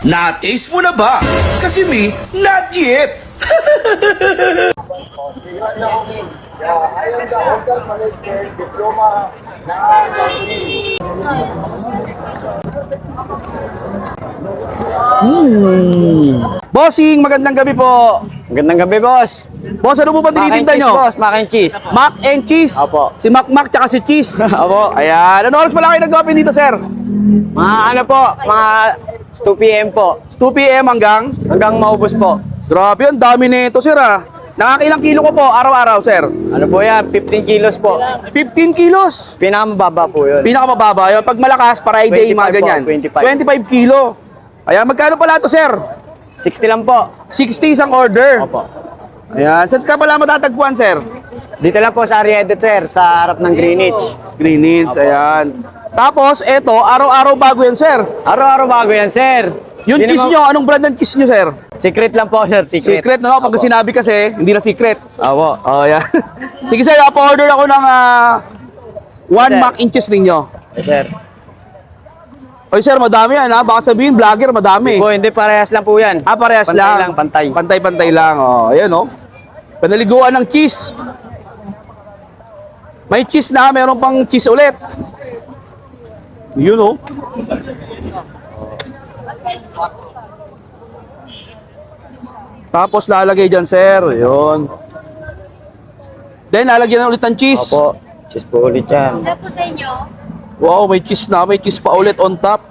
Na-taste mo na ba? Kasi me, not yet! I am the hotel management diploma na Bossing, magandang gabi po. Magandang gabi, boss. Boss, ano po ba Mac and tinitinda cheese, nyo? boss. Mac and cheese. Mac and cheese. Opo. Si Mac tsaka si Cheese. Opo. Ayan. Ano oras pala kayo nag-open dito, sir? Mga ano po, mga 2 p.m. po. 2 p.m. hanggang? Hanggang maubos po. Grabe, ang dami nito, sir, ah. Nakakailang kilo ko po araw-araw, sir? Ano po yan? 15 kilos po. 15 kilos. Pinakamababa po yun. Pinakamababa yun. Pag malakas, Friday, 25 mga po, ganyan. 25. 25 kilo. Ayan, magkano pala ito, sir? 60 lang po. 60 isang order. Opo. Ayan. Saan ka pala matatagpuan, sir? Dito lang po sa Arrieta, sir, sa harap ng Greenwich. Greenwich, ayan. Tapos, eto, araw-araw bago yan, sir. Araw-araw bago yan, sir. Yung Hindi cheese naman- nyo, anong brand ng cheese nyo, sir? Secret lang po, sir. Secret. Secret, no? Pag Opo. sinabi kasi, hindi na secret. Opo. Oh, yan. Sige, sir, pa-order ako ng one Sir. mac and cheese ninyo. Yes, sir. Oy, sir, madami yan, ha? Baka sabihin, vlogger, madami. Po, hindi parehas lang po yan. Ah, parehas Pantay lang. lang, pantay. Pantay-pantay lang, oh. Ayan, oh. Panaliguan ng cheese. May cheese na, meron pang cheese ulit. Yun, oh. Tapos lalagay dyan, sir. Yun. Then, lalagyan na ulit ng cheese. Opo. Cheese po ulit yan. Ano po sa inyo? Wow, may cheese na. May cheese pa ulit on top.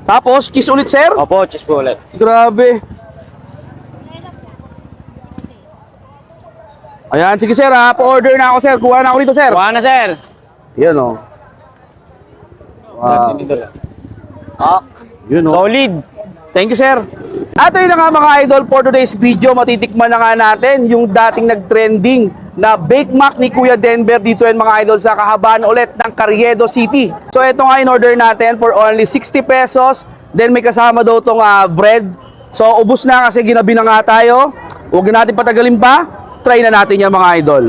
Tapos, cheese ulit, sir. Opo, cheese po ulit. Grabe. Ayan, sige, sir, ha. Pa-order na ako, sir. Kuha na ako dito, sir. Kuha na, sir. Yan, oh. Wow. Yun, oh. Solid. Thank you, sir. At ayun na nga mga idol, for today's video, matitikman na nga natin yung dating nag-trending na Bake Mac ni Kuya Denver dito yan mga idol sa kahabaan ulit ng Carriedo City. So ito nga in order natin for only 60 pesos. Then may kasama daw tong bread. So ubos na kasi ginabi na nga tayo. Huwag na natin patagalin pa. Try na natin yan mga idol.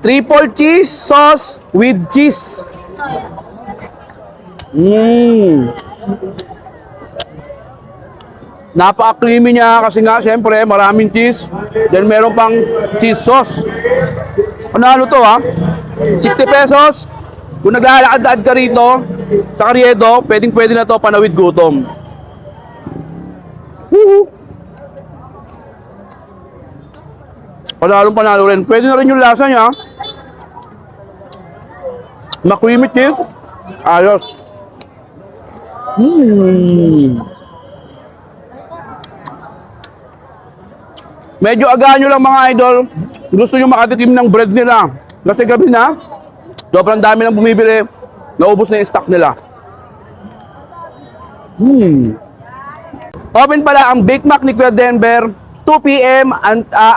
Triple cheese sauce with cheese. Napaka-creamy niya kasi nga siyempre maraming cheese. Then meron pang cheese sauce. Ano to ha? 60 pesos. Kung naglalakad-laad ka rito sa Carriedo, pwedeng-pwede na to panawid gutom. Woohoo! Panalong-panalo rin. Pwede na rin yung lasa niya. Ma-creamy cheese. Ayos. Medyo agahan nyo lang mga idol. Gusto nyo makatikim ng bread nila. Kasi gabi na, sobrang dami nang bumibili. Naubos na yung stock nila. Open pala ang Bake Mac ni Kuya Denver 2 p.m.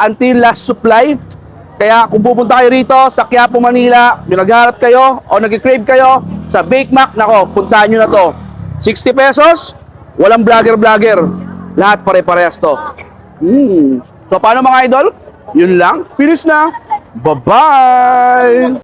Until last supply. Kaya kung pupunta kayo rito sa Quiapo, Manila, yung nagharap kayo o nag-crave kayo sa Bake Mac, nako, puntahan nyo na to. 60 pesos, walang vlogger-vlogger. Lahat pare-parehas to. So paano mga idol? Yun lang. Finish na. Bye-bye!